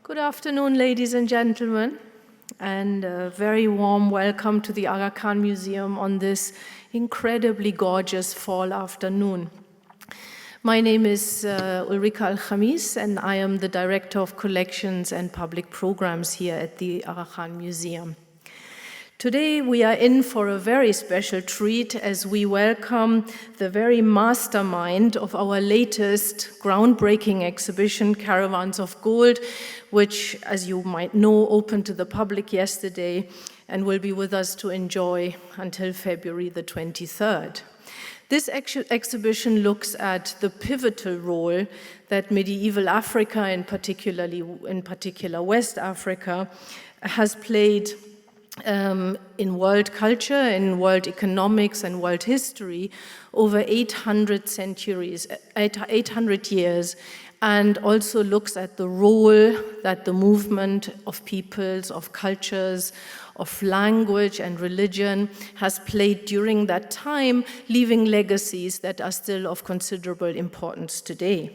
Good afternoon, ladies and gentlemen, and a very warm welcome to the Aga Khan Museum on this incredibly gorgeous fall afternoon. My name is Ulrika Al-Khamis, and I am the Director of Collections and Public Programs here at the Aga Khan Museum. Today we are in for a very special treat as we welcome the very mastermind of our latest groundbreaking exhibition, Caravans of Gold, which, as you might know, opened to the public yesterday and will be with us to enjoy until February the 23rd. This exhibition looks at the pivotal role that medieval Africa, in particular West Africa, has played in world culture, in world economics and world history over 800 years, and also looks at the role that the movement of peoples, of cultures, of language and religion has played during that time, leaving legacies that are still of considerable importance today.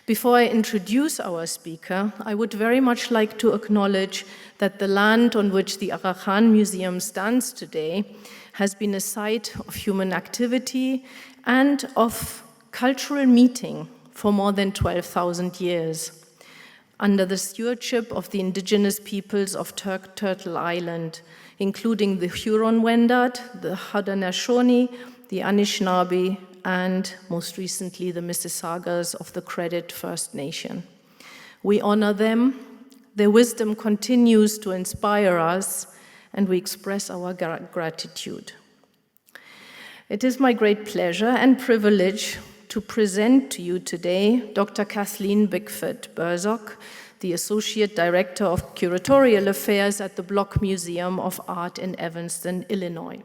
Before I introduce our speaker, I would very much like to acknowledge that the land on which the Aga Khan Museum stands today has been a site of human activity and of cultural meeting for more than 12,000 years, under the stewardship of the indigenous peoples of Turtle Island, including the Huron-Wendat, the Haudenosaunee, the Anishinaabe, and most recently the Mississaugas of the Credit First Nation. We honor them, their wisdom continues to inspire us, and we express our gratitude. It is my great pleasure and privilege to present to you today Dr. Kathleen Bickford Berzock, the Associate Director of Curatorial Affairs at the Block Museum of Art in Evanston, Illinois,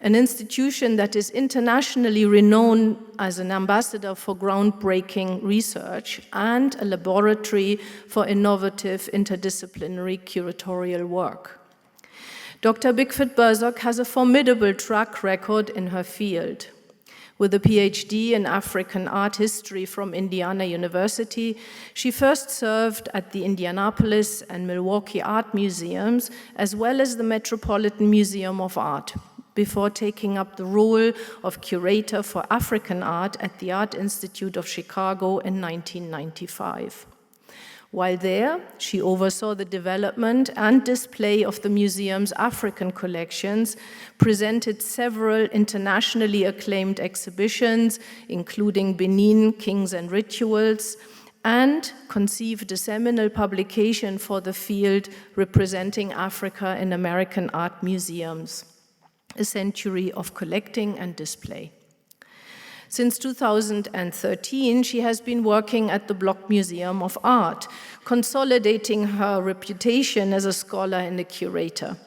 an institution that is internationally renowned as an ambassador for groundbreaking research and a laboratory for innovative interdisciplinary curatorial work. Dr. Bickford Berzock has a formidable track record in her field. With a PhD in African art history from Indiana University, she first served at the Indianapolis and Milwaukee Art Museums, as well as the Metropolitan Museum of Art, before taking up the role of curator for African art at the Art Institute of Chicago in 1995. While there, she oversaw the development and display of the museum's African collections, presented several internationally acclaimed exhibitions, including Benin, Kings and Rituals, and conceived a seminal publication for the field representing Africa in American art museums, A Century of Collecting and Display. Since 2013, she has been working at the Block Museum of Art, consolidating her reputation as a scholar and a curator,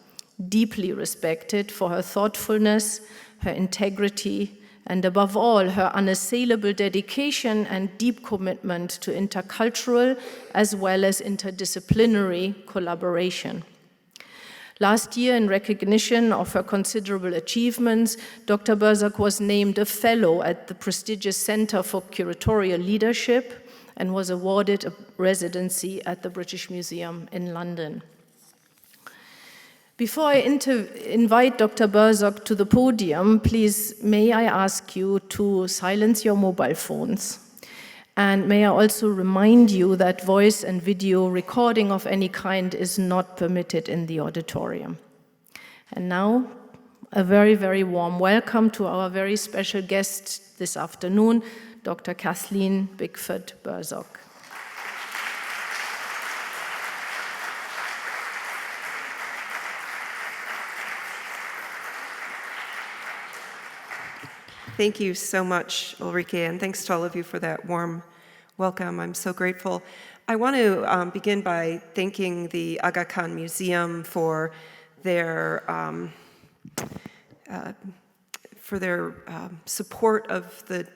deeply respected for her thoughtfulness, her integrity, and above all, her unassailable dedication and deep commitment to intercultural as well as interdisciplinary collaboration. Last year, in recognition of her considerable achievements, Dr. Berzock was named a fellow at the prestigious Center for Curatorial Leadership and was awarded a residency at the British Museum in London. Before I invite Dr. Berzock to the podium, please may I ask you to silence your mobile phones. And may I also remind you that voice and video recording of any kind is not permitted in the auditorium. And now, a very, very warm welcome to our very special guest this afternoon, Dr. Kathleen Bickford Berzock. Thank you so much, Ulrike, and thanks to all of you for that warm welcome. I'm so grateful. I want to begin by thanking the Aga Khan Museum for their support of the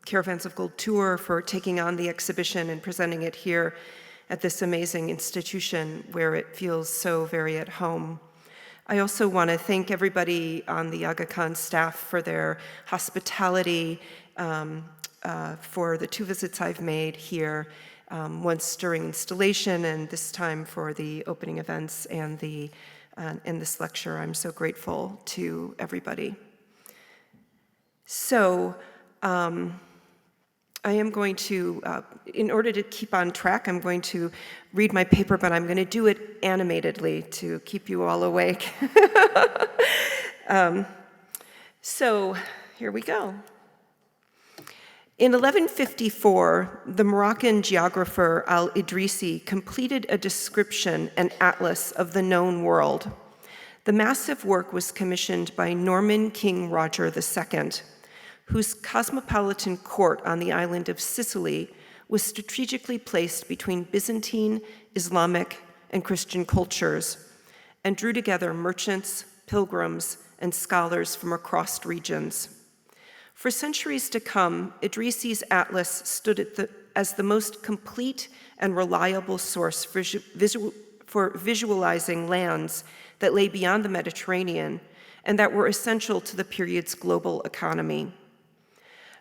Caravans of Gold tour, for taking on the exhibition and presenting it here at this amazing institution where it feels so very at home. I also want to thank everybody on the Aga Khan staff for their hospitality, for the 2 visits I've made here, once during installation and this time for the opening events and this lecture. I'm so grateful to everybody. So I am going to, in order to keep on track, I'm going to read my paper, but I'm going to do it animatedly to keep you all awake. So here we go. In 1154, the Moroccan geographer al-Idrisi completed a description and atlas of the known world. The massive work was commissioned by Norman King Roger II, whose cosmopolitan court on the island of Sicily was strategically placed between Byzantine, Islamic, and Christian cultures, and drew together merchants, pilgrims, and scholars from across regions. For centuries to come, Idrisi's atlas stood as the most complete and reliable source for visualizing lands that lay beyond the Mediterranean and that were essential to the period's global economy.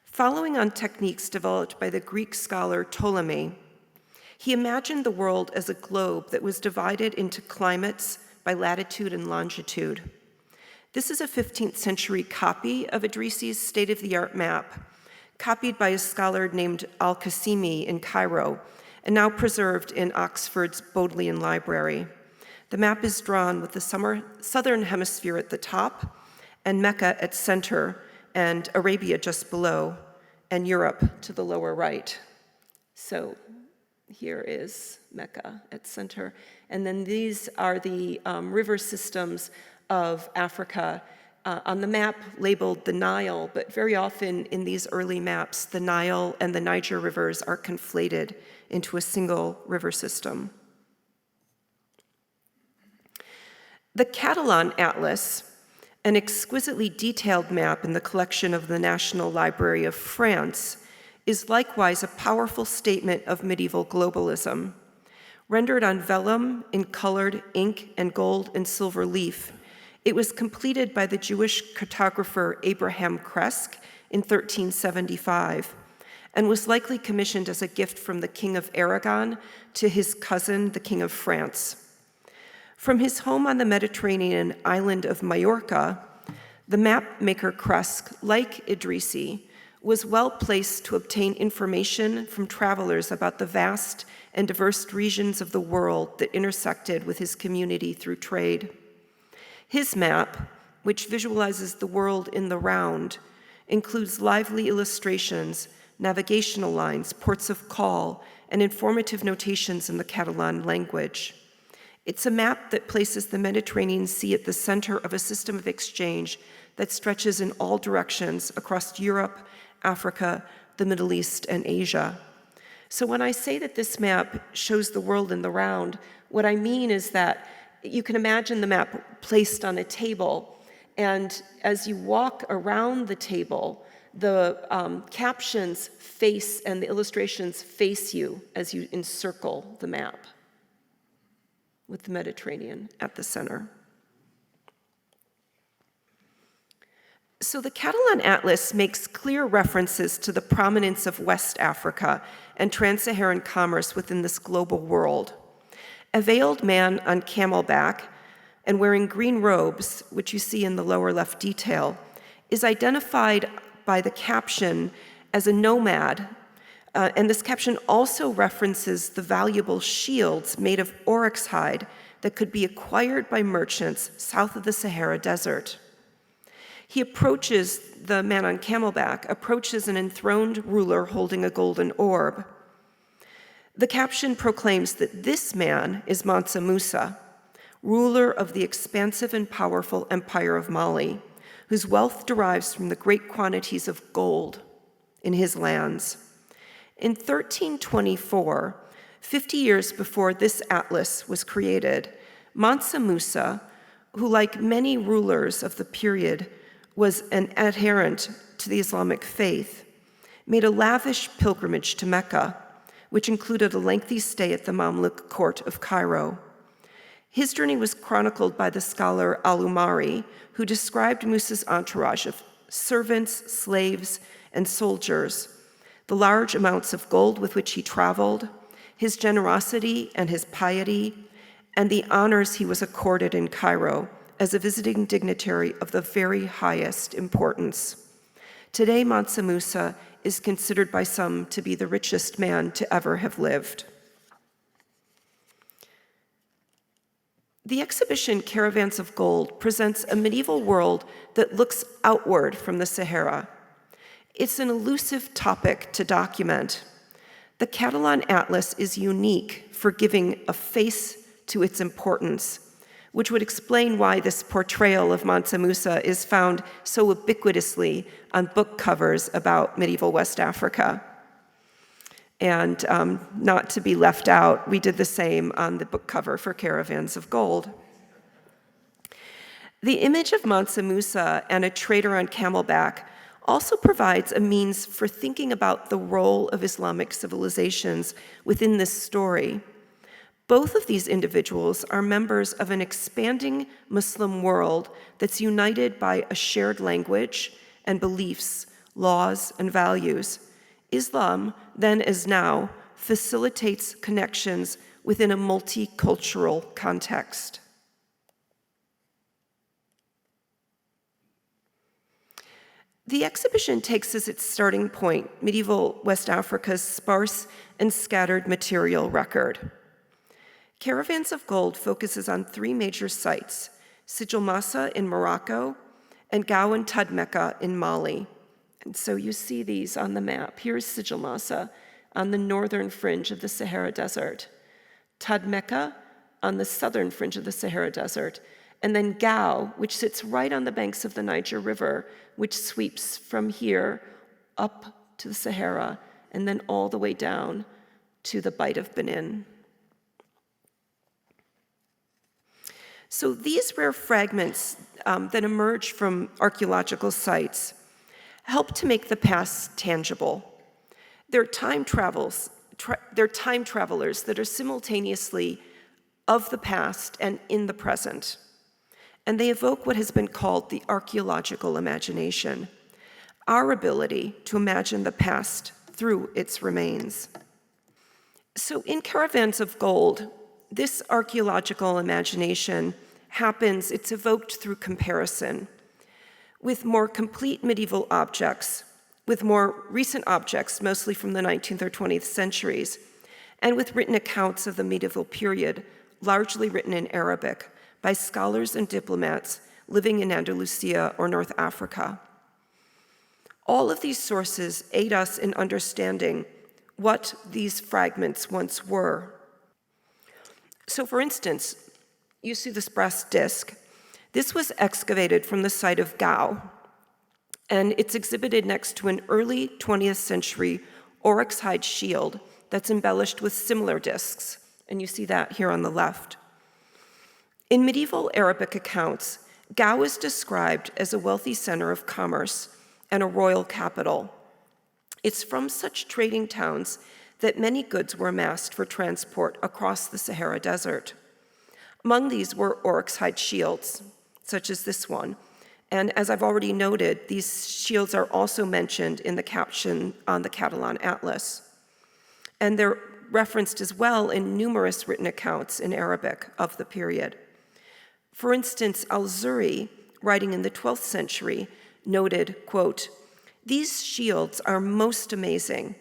Following on techniques developed by the Greek scholar Ptolemy, he imagined the world as a globe that was divided into climates by latitude and longitude. This is a 15th century copy of Idrisi's state-of-the-art map, copied by a scholar named Al-Qasimi in Cairo, and now preserved in Oxford's Bodleian Library. The map is drawn with the southern hemisphere at the top, and Mecca at center, and Arabia just below, and Europe to the lower right. So here is Mecca at center. And then these are the river systems of Africa. On the map labeled the Nile, but very often in these early maps, the Nile and the Niger rivers are conflated into a single river system. The Catalan Atlas, an exquisitely detailed map in the collection of the National Library of France, is likewise a powerful statement of medieval globalism. Rendered on vellum in colored ink and gold and silver leaf, it was completed by the Jewish cartographer Abraham Kresk in 1375 and was likely commissioned as a gift from the King of Aragon to his cousin, the King of France. From his home on the Mediterranean island of Majorca, the mapmaker Kresk, like Idrisi, was well placed to obtain information from travelers about the vast and diverse regions of the world that intersected with his community through trade. His map, which visualizes the world in the round, includes lively illustrations, navigational lines, ports of call, and informative notations in the Catalan language. It's a map that places the Mediterranean Sea at the center of a system of exchange that stretches in all directions across Europe, Africa, the Middle East, and Asia. So when I say that this map shows the world in the round, what I mean is that you can imagine the map placed on a table, and as you walk around the table, the captions face and the illustrations face you as you encircle the map, with the Mediterranean at the center. So the Catalan Atlas makes clear references to the prominence of West Africa and trans-Saharan commerce within this global world. A veiled man on camelback and wearing green robes, which you see in the lower left detail, is identified by the caption as a nomad. And this caption also references the valuable shields made of oryx hide that could be acquired by merchants south of the Sahara Desert. He approaches, the man on camelback, approaches an enthroned ruler holding a golden orb. The caption proclaims that this man is Mansa Musa, ruler of the expansive and powerful empire of Mali, whose wealth derives from the great quantities of gold in his lands. In 1324, 50 years before this atlas was created, Mansa Musa, who like many rulers of the period was an adherent to the Islamic faith, made a lavish pilgrimage to Mecca, which included a lengthy stay at the Mamluk court of Cairo. His journey was chronicled by the scholar Al-Umari, who described Musa's entourage of servants, slaves, and soldiers, the large amounts of gold with which he traveled, his generosity and his piety, and the honors he was accorded in Cairo as a visiting dignitary of the very highest importance. Today, Mansa Musa is considered by some to be the richest man to ever have lived. The exhibition Caravans of Gold presents a medieval world that looks outward from the Sahara. It's an elusive topic to document. The Catalan Atlas is unique for giving a face to its importance, which would explain why this portrayal of Mansa Musa is found so ubiquitously on book covers about medieval West Africa. And not to be left out, we did the same on the book cover for Caravans of Gold. The image of Mansa Musa and a trader on camelback also provides a means for thinking about the role of Islamic civilizations within this story. Both of these individuals are members of an expanding Muslim world that's united by a shared language and beliefs, laws, and values. Islam, then as now, facilitates connections within a multicultural context. The exhibition takes as its starting point medieval West Africa's sparse and scattered material record. Caravans of Gold focuses on three major sites, Sijil Massa in Morocco and Gao and Tudmeka in Mali. And so you see these on the map. Here's Sijil Massa on the northern fringe of the Sahara Desert, Tudmeka on the southern fringe of the Sahara Desert, and then Gao, which sits right on the banks of the Niger River, which sweeps from here up to the Sahara and then all the way down to the Bight of Benin. So these rare fragments that emerge from archaeological sites help to make the past tangible. They're time travelers that are simultaneously of the past and in the present. And they evoke what has been called the archaeological imagination, our ability to imagine the past through its remains. So in Caravans of Gold, this archaeological imagination happens, it's evoked through comparison with more complete medieval objects, with more recent objects, mostly from the 19th or 20th centuries, and with written accounts of the medieval period, largely written in Arabic, by scholars and diplomats living in Andalusia or North Africa. All of these sources aid us in understanding what these fragments once were. So for instance, you see this brass disc. This was excavated from the site of Gao, and it's exhibited next to an early 20th century oryx hide shield that's embellished with similar discs, and you see that here on the left. In medieval Arabic accounts, Gao is described as a wealthy center of commerce and a royal capital. It's from such trading towns that many goods were amassed for transport across the Sahara Desert. Among these were oryx hide shields, such as this one. And as I've already noted, these shields are also mentioned in the caption on the Catalan Atlas. And they're referenced as well in numerous written accounts in Arabic of the period. For instance, al-Zuri, writing in the 12th century, noted, quote, "These shields are most amazing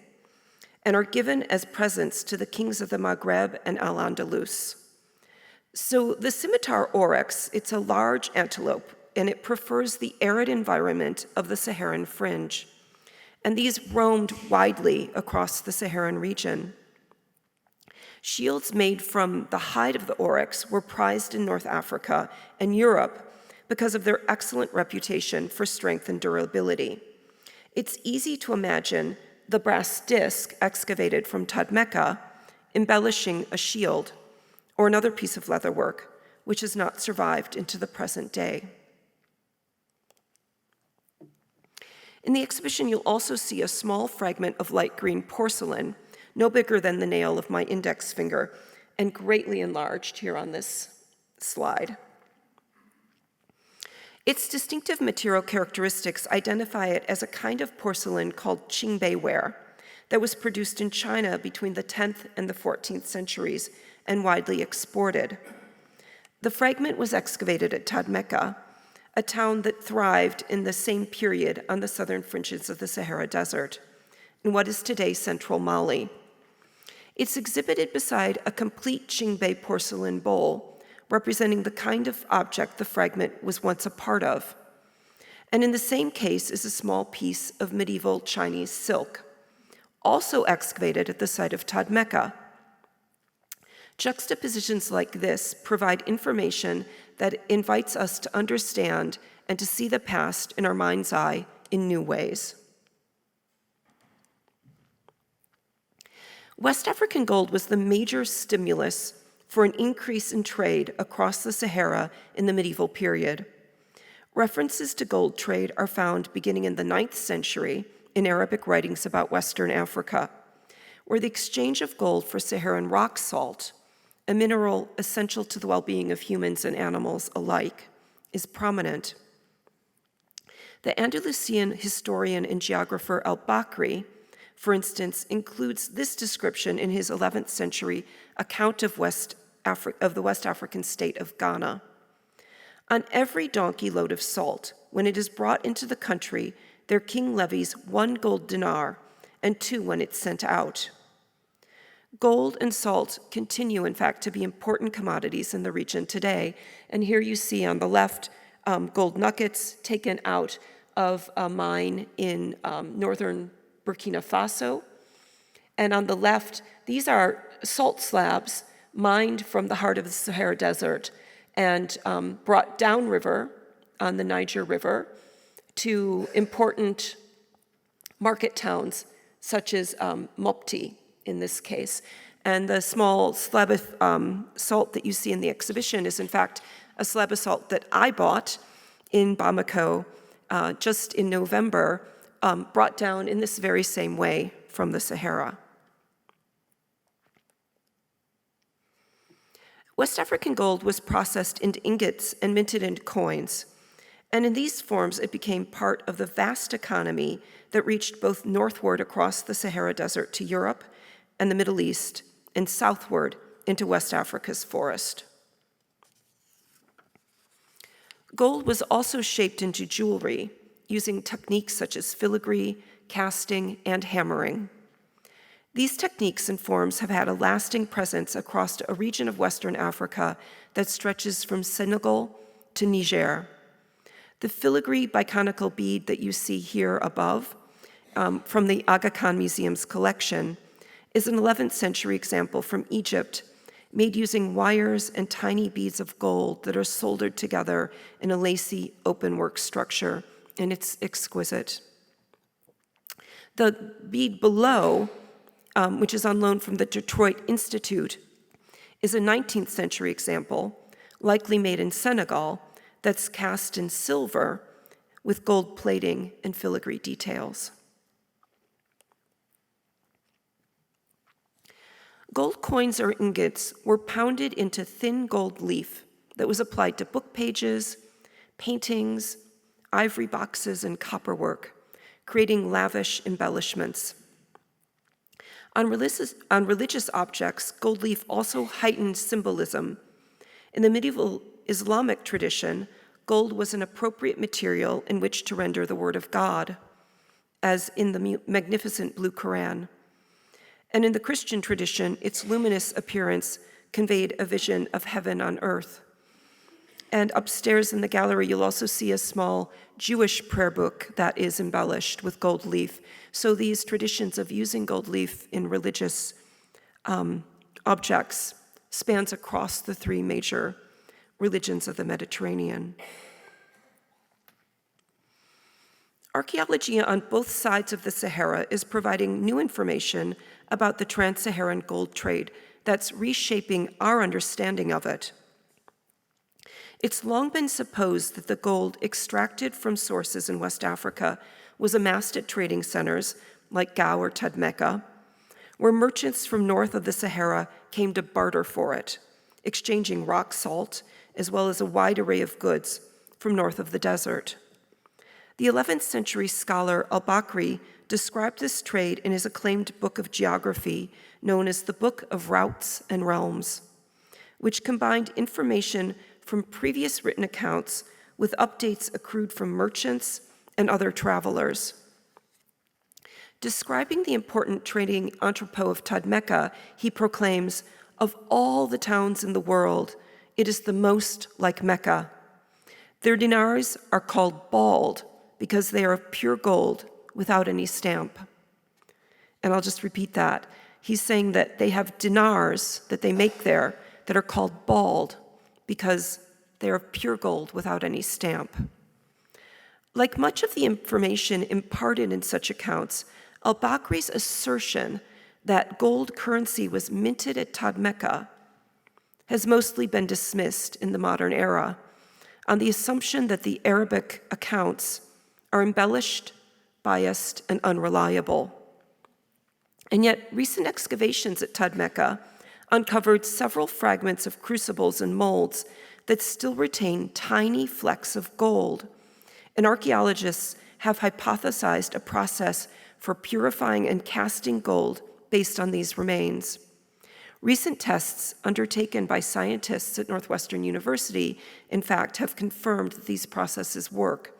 and are given as presents to the kings of the Maghreb and Al-Andalus." So the Scimitar Oryx, it's a large antelope, and it prefers the arid environment of the Saharan fringe. And these roamed widely across the Saharan region. Shields made from the hide of the oryx were prized in North Africa and Europe because of their excellent reputation for strength and durability. It's easy to imagine the brass disc excavated from Tudmeka embellishing a shield or another piece of leatherwork, which has not survived into the present day. In the exhibition, you'll also see a small fragment of light green porcelain, no bigger than the nail of my index finger, and greatly enlarged here on this slide. Its distinctive material characteristics identify it as a kind of porcelain called Qingbei ware that was produced in China between the 10th and the 14th centuries and widely exported. The fragment was excavated at Tadmeka, a town that thrived in the same period on the southern fringes of the Sahara Desert, in what is today central Mali. It's exhibited beside a complete Qingbai porcelain bowl, representing the kind of object the fragment was once a part of. And in the same case is a small piece of medieval Chinese silk, also excavated at the site of Tadmeka. Juxtapositions like this provide information that invites us to understand and to see the past in our mind's eye in new ways. West African gold was the major stimulus for an increase in trade across the Sahara in the medieval period. References to gold trade are found beginning in the 9th century in Arabic writings about Western Africa, where the exchange of gold for Saharan rock salt, a mineral essential to the well-being of humans and animals alike, is prominent. The Andalusian historian and geographer al-Bakri, for instance, includes this description in his 11th century account of the West African state of Ghana. On every donkey load of salt, when it is brought into the country, their king levies 1 gold dinar and 2 when it's sent out. Gold and salt continue, in fact, to be important commodities in the region today. And here you see on the left gold nuggets taken out of a mine in northern Burkina Faso. And on the left, these are salt slabs mined from the heart of the Sahara Desert and brought downriver on the Niger River to important market towns such as Mopti in this case. And the small slab of salt that you see in the exhibition is in fact a slab of salt that I bought in Bamako just in November, brought down in this very same way from the Sahara. West African gold was processed into ingots and minted into coins, and in these forms it became part of the vast economy that reached both northward across the Sahara Desert to Europe and the Middle East, and southward into West Africa's forest. Gold was also shaped into jewelry using techniques such as filigree, casting, and hammering. These techniques and forms have had a lasting presence across a region of Western Africa that stretches from Senegal to Niger. The filigree biconical bead that you see here above from the Aga Khan Museum's collection is an 11th century example from Egypt, made using wires and tiny beads of gold that are soldered together in a lacy openwork structure, and it's exquisite. The bead below, which is on loan from the Detroit Institute, is a 19th century example, likely made in Senegal, that's cast in silver with gold plating and filigree details. Gold coins or ingots were pounded into thin gold leaf that was applied to book pages, paintings, ivory boxes, and copperwork, creating lavish embellishments. On religious objects, gold leaf also heightened symbolism. In the medieval Islamic tradition, gold was an appropriate material in which to render the word of God, as in the magnificent Blue Quran. And in the Christian tradition, its luminous appearance conveyed a vision of heaven on earth. And upstairs in the gallery, you'll also see a small Jewish prayer book that is embellished with gold leaf. So these traditions of using gold leaf in religious objects spans across the 3 major religions of the Mediterranean. Archaeology on both sides of the Sahara is providing new information about the trans-Saharan gold trade that's reshaping our understanding of it. It's long been supposed that the gold extracted from sources in West Africa was amassed at trading centers like Gao or Tadmeka, where merchants from north of the Sahara came to barter for it, exchanging rock salt as well as a wide array of goods from north of the desert. The 11th century scholar al-Bakri described this trade in his acclaimed book of geography known as the Book of Routes and Realms, which combined information from previous written accounts with updates accrued from merchants and other travelers. Describing the important trading entrepot of Tadmeka, he proclaims, "Of all the towns in the world, it is the most like Mecca. Their dinars are called bald because they are of pure gold without any stamp." And I'll just repeat that. He's saying that they have dinars that they make there that are called bald because they are of pure gold without any stamp. Like much of the information imparted in such accounts, al-Bakri's assertion that gold currency was minted at Tadmeka has mostly been dismissed in the modern era on the assumption that the Arabic accounts are embellished, biased, and unreliable. And yet, recent excavations at Tadmeka uncovered several fragments of crucibles and molds that still retain tiny flecks of gold, and archaeologists have hypothesized a process for purifying and casting gold based on these remains. Recent tests undertaken by scientists at Northwestern University, in fact, have confirmed that these processes work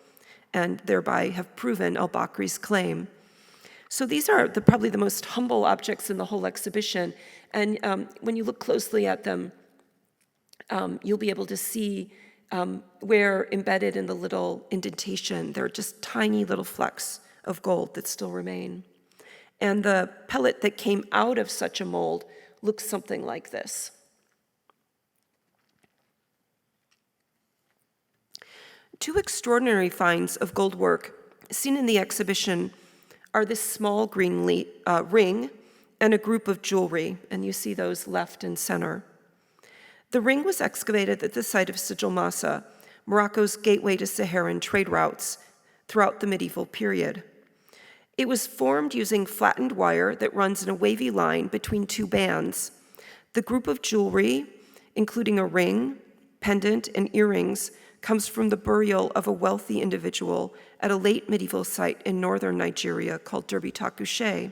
and thereby have proven al-Bakri's claim. So these are probably the most humble objects in the whole exhibition, and when you look closely at them, you'll be able to see where embedded in the little indentation, there are just tiny little flecks of gold that still remain. And the pellet that came out of such a mold looks something like this. Two extraordinary finds of gold work seen in the exhibition are this small Greenlee ring and a group of jewelry, and you see those left and center. The ring was excavated at the site of Sigil Massa, Morocco's gateway to Saharan trade routes throughout the medieval period. It was formed using flattened wire that runs in a wavy line between two bands. The group of jewelry, including a ring, pendant, and earrings, comes from the burial of a wealthy individual at a late medieval site in northern Nigeria called Derby Takushe.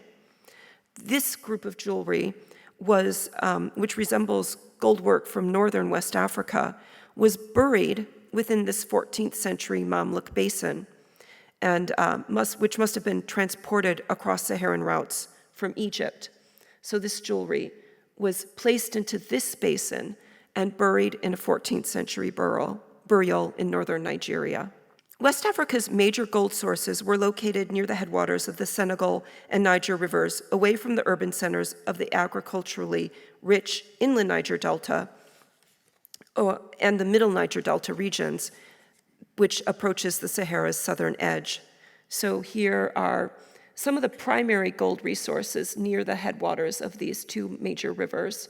This group of jewelry was, which resembles gold work from northern West Africa, was buried within this 14th century Mamluk basin, and which must have been transported across Saharan routes from Egypt. So this jewelry was placed into this basin and buried in a 14th century burial in northern Nigeria. West Africa's major gold sources were located near the headwaters of the Senegal and Niger rivers, away from the urban centers of the agriculturally rich inland Niger Delta and the middle Niger Delta regions, which approaches the Sahara's southern edge. So here are some of the primary gold resources near the headwaters of these two major rivers,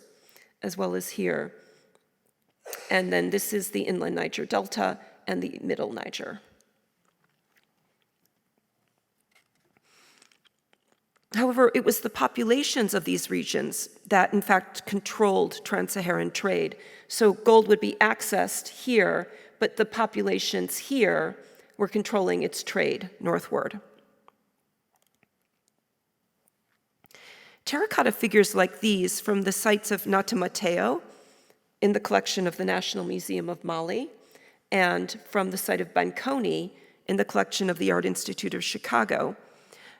as well as here. And then this is the inland Niger Delta and the middle Niger. However, it was the populations of these regions that, in fact, controlled trans-Saharan trade. So gold would be accessed here, but the populations here were controlling its trade northward. Terracotta figures like these from the sites of Nata Mateo in the collection of the National Museum of Mali, and from the site of Banconi in the collection of the Art Institute of Chicago,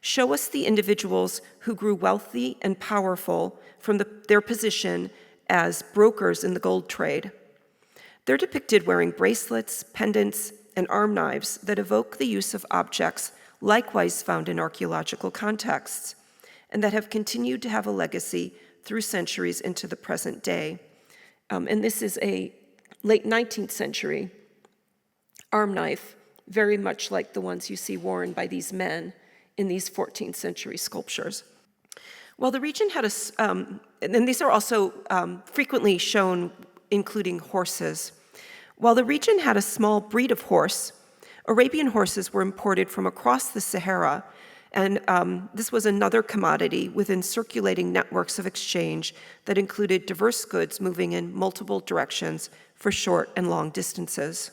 show us the individuals who grew wealthy and powerful from their position as brokers in the gold trade. They're depicted wearing bracelets, pendants, and arm knives that evoke the use of objects likewise found in archaeological contexts, and that have continued to have a legacy through centuries into the present day. And this is a late 19th century arm knife, very much like the ones you see worn by these men in these 14th century sculptures. While the region had and these are also frequently shown including horses. While the region had a small breed of horse, Arabian horses were imported from across the Sahara, and this was another commodity within circulating networks of exchange that included diverse goods moving in multiple directions for short and long distances.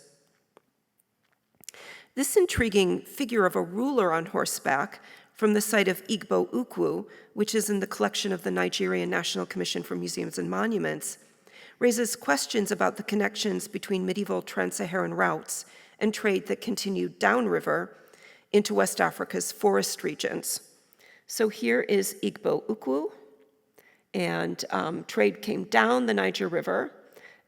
This intriguing figure of a ruler on horseback from the site of Igbo Ukwu, which is in the collection of the Nigerian National Commission for Museums and Monuments, raises questions about the connections between medieval trans-Saharan routes and trade that continued downriver into West Africa's forest regions. So here is Igbo Ukwu, and trade came down the Niger River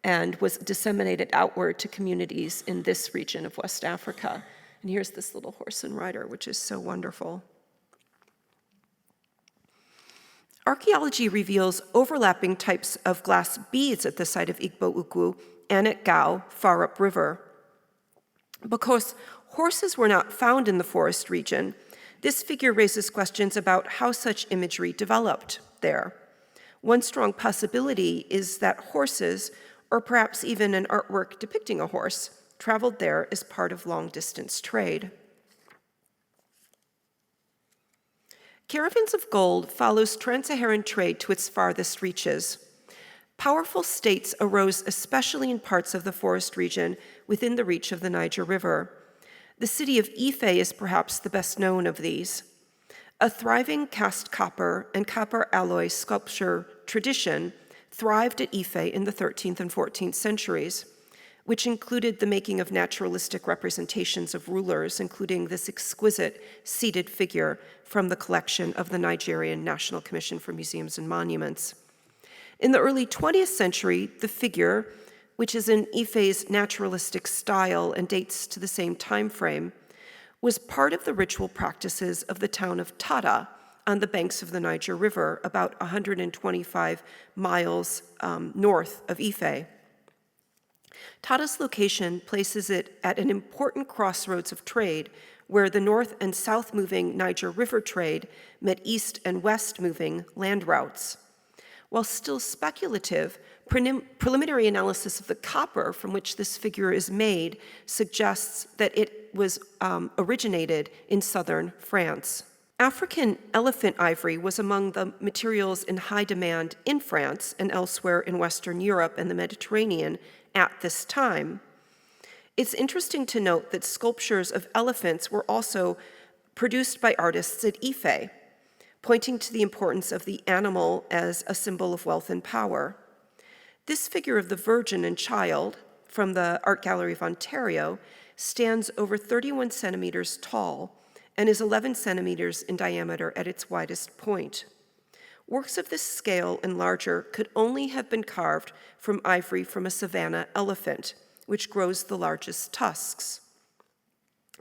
and was disseminated outward to communities in this region of West Africa. And here's this little horse and rider, which is so wonderful. Archaeology reveals overlapping types of glass beads at the site of Igbo Ukwu and at Gao, far upriver. Because horses were not found in the forest region, this figure raises questions about how such imagery developed there. One strong possibility is that horses, or perhaps even an artwork depicting a horse, traveled there as part of long-distance trade. Caravans of Gold follows trans-Saharan trade to its farthest reaches. Powerful states arose especially in parts of the forest region within the reach of the Niger River. The city of Ife is perhaps the best known of these. A thriving cast copper and copper alloy sculpture tradition thrived at Ife in the 13th and 14th centuries, which included the making of naturalistic representations of rulers, including this exquisite seated figure from the collection of the Nigerian National Commission for Museums and Monuments. In the early 20th century, the figure, which is in Ife's naturalistic style and dates to the same time frame, was part of the ritual practices of the town of Tada on the banks of the Niger River, about 125 miles north of Ife. Tada's location places it at an important crossroads of trade where the north and south moving Niger River trade met east and west moving land routes. While still speculative, preliminary analysis of the copper from which this figure is made suggests that it was originated in southern France. African elephant ivory was among the materials in high demand in France and elsewhere in Western Europe and the Mediterranean at this time. It's interesting to note that sculptures of elephants were also produced by artists at Ife, pointing to the importance of the animal as a symbol of wealth and power. This figure of the Virgin and Child from the Art Gallery of Ontario stands over 31 centimeters tall and is 11 centimeters in diameter at its widest point. Works of this scale and larger could only have been carved from ivory from a savanna elephant, which grows the largest tusks.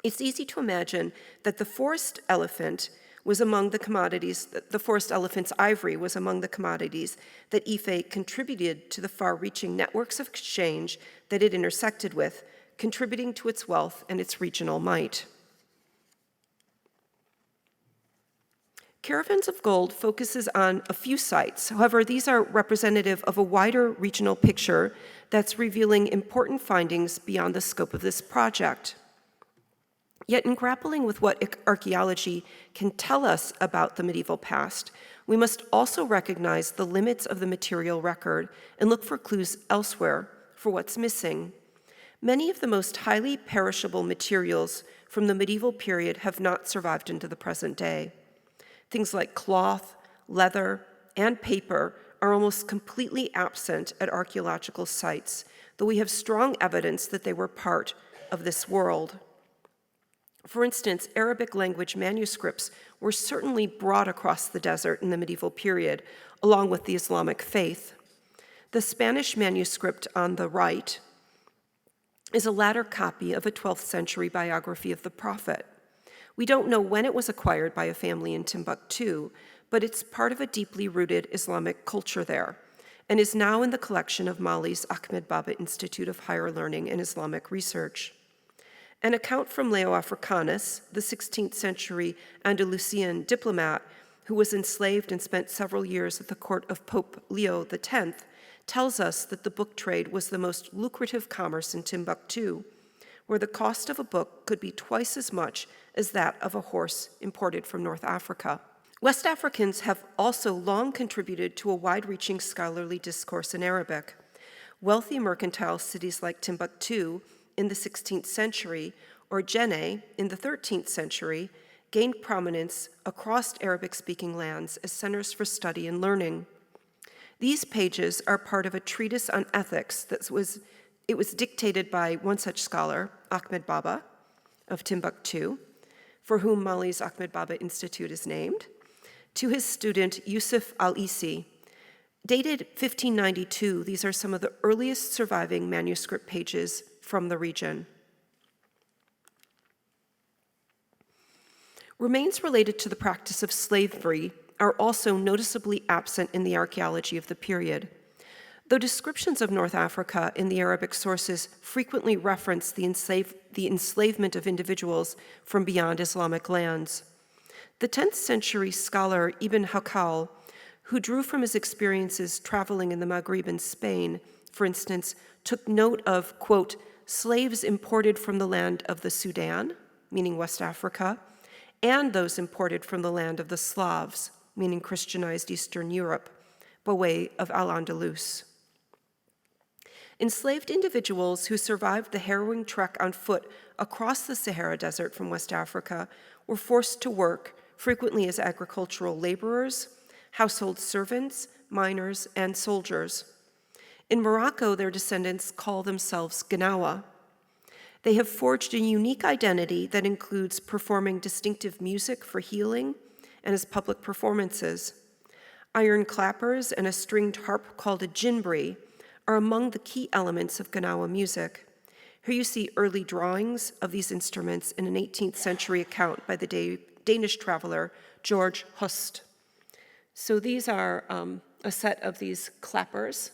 It's easy to imagine that the forest elephant's ivory was among the commodities that Ife contributed to the far-reaching networks of exchange that it intersected with, contributing to its wealth and its regional might. Caravans of Gold focuses on a few sites. However, these are representative of a wider regional picture that's revealing important findings beyond the scope of this project. Yet in grappling with what archaeology can tell us about the medieval past, we must also recognize the limits of the material record and look for clues elsewhere for what's missing. Many of the most highly perishable materials from the medieval period have not survived into the present day. Things like cloth, leather, and paper are almost completely absent at archaeological sites, though we have strong evidence that they were part of this world. For instance, Arabic language manuscripts were certainly brought across the desert in the medieval period, along with the Islamic faith. The Spanish manuscript on the right is a latter copy of a 12th century biography of the Prophet. We don't know when it was acquired by a family in Timbuktu, but it's part of a deeply rooted Islamic culture there, and is now in the collection of Mali's Ahmed Baba Institute of Higher Learning and Islamic Research. An account from Leo Africanus, the 16th century Andalusian diplomat who was enslaved and spent several years at the court of Pope Leo X, tells us that the book trade was the most lucrative commerce in Timbuktu, where the cost of a book could be twice as much as that of a horse imported from North Africa. West Africans have also long contributed to a wide-reaching scholarly discourse in Arabic. Wealthy mercantile cities like Timbuktu in the 16th century, or Jenne in the 13th century, gained prominence across Arabic-speaking lands as centers for study and learning. These pages are part of a treatise on ethics that was dictated by one such scholar, Ahmed Baba of Timbuktu, for whom Mali's Ahmed Baba Institute is named, to his student Yusuf al-Isi. Dated 1592, these are some of the earliest surviving manuscript pages from the region. Remains related to the practice of slavery are also noticeably absent in the archaeology of the period. Though descriptions of North Africa in the Arabic sources frequently reference the enslavement of individuals from beyond Islamic lands, the 10th century scholar Ibn Hakal, who drew from his experiences traveling in the Maghreb and Spain, for instance, took note of, quote, slaves imported from the land of the Sudan, meaning West Africa, and those imported from the land of the Slavs, meaning Christianized Eastern Europe, by way of Al-Andalus. Enslaved individuals who survived the harrowing trek on foot across the Sahara Desert from West Africa were forced to work, frequently as agricultural laborers, household servants, miners, and soldiers. In Morocco, their descendants call themselves Gnawa. They have forged a unique identity that includes performing distinctive music for healing and as public performances. Iron clappers and a stringed harp called a djinbri are among the key elements of Gnawa music. Here you see early drawings of these instruments in an 18th century account by the Danish traveler George Hust. So these are a set of these clappers,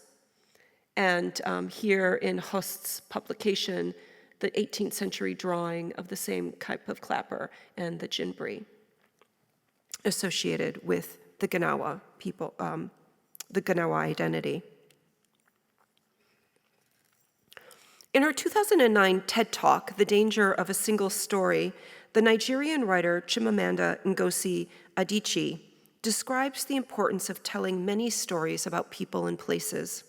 and here in Hust's publication, the 18th century drawing of the same type of clapper and the djinbri associated with the Gnawa people, the Gnawa identity. In her 2009 TED Talk, The Danger of a Single Story, the Nigerian writer Chimamanda Ngozi Adichie describes the importance of telling many stories about people and places.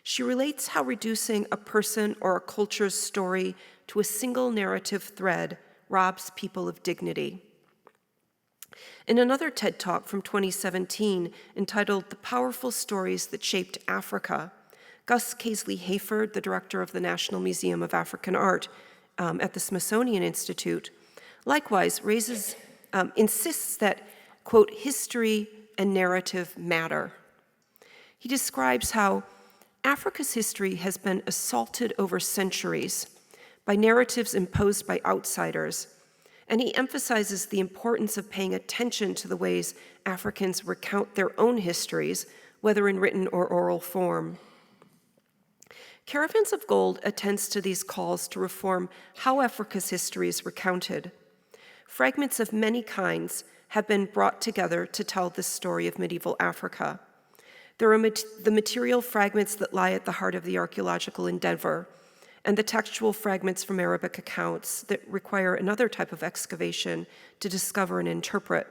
She relates how reducing a person or a culture's story to a single narrative thread robs people of dignity. In another TED Talk from 2017 entitled The Powerful Stories That Shaped Africa, Gus Casely-Hayford, the director of the National Museum of African Art at the Smithsonian Institute, likewise insists that, quote, history and narrative matter. He describes how Africa's history has been assaulted over centuries by narratives imposed by outsiders, and he emphasizes the importance of paying attention to the ways Africans recount their own histories, whether in written or oral form. Caravans of Gold attends to these calls to reform how Africa's history is recounted. Fragments of many kinds have been brought together to tell this story of medieval Africa. There are the material fragments that lie at the heart of the archaeological endeavor, and the textual fragments from Arabic accounts that require another type of excavation to discover and interpret.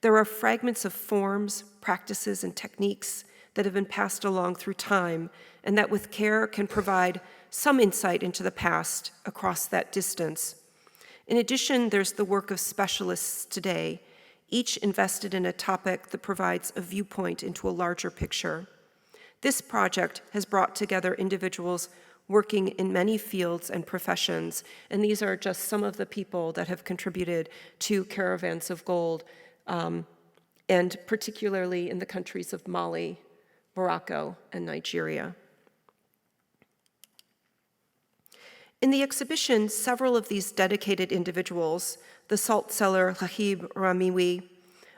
There are fragments of forms, practices, and techniques that have been passed along through time, and that with care can provide some insight into the past across that distance. In addition, there's the work of specialists today, each invested in a topic that provides a viewpoint into a larger picture. This project has brought together individuals working in many fields and professions, and these are just some of the people that have contributed to Caravans of Gold, and particularly in the countries of Mali, Morocco, and Nigeria. In the exhibition, several of these dedicated individuals, the salt seller Lahib Ramiwi,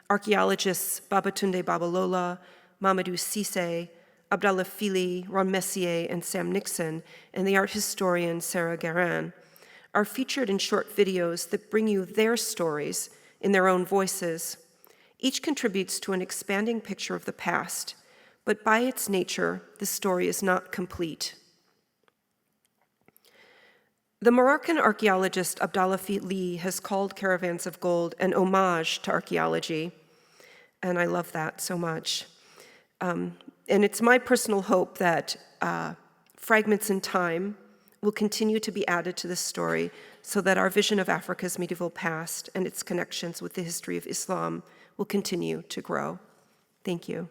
archaeologists Babatunde Babalola, Mamadou Cissé, Abdallah Fili, Ron Messier, and Sam Nixon, and the art historian Sarah Guerin, are featured in short videos that bring you their stories in their own voices. Each contributes to an expanding picture of the past, but by its nature, the story is not complete. The Moroccan archaeologist Abdallah Fili has called Caravans of Gold an homage to archaeology, and I love that so much. And it's my personal hope that Fragments in Time will continue to be added to this story so that our vision of Africa's medieval past and its connections with the history of Islam will continue to grow. Thank you.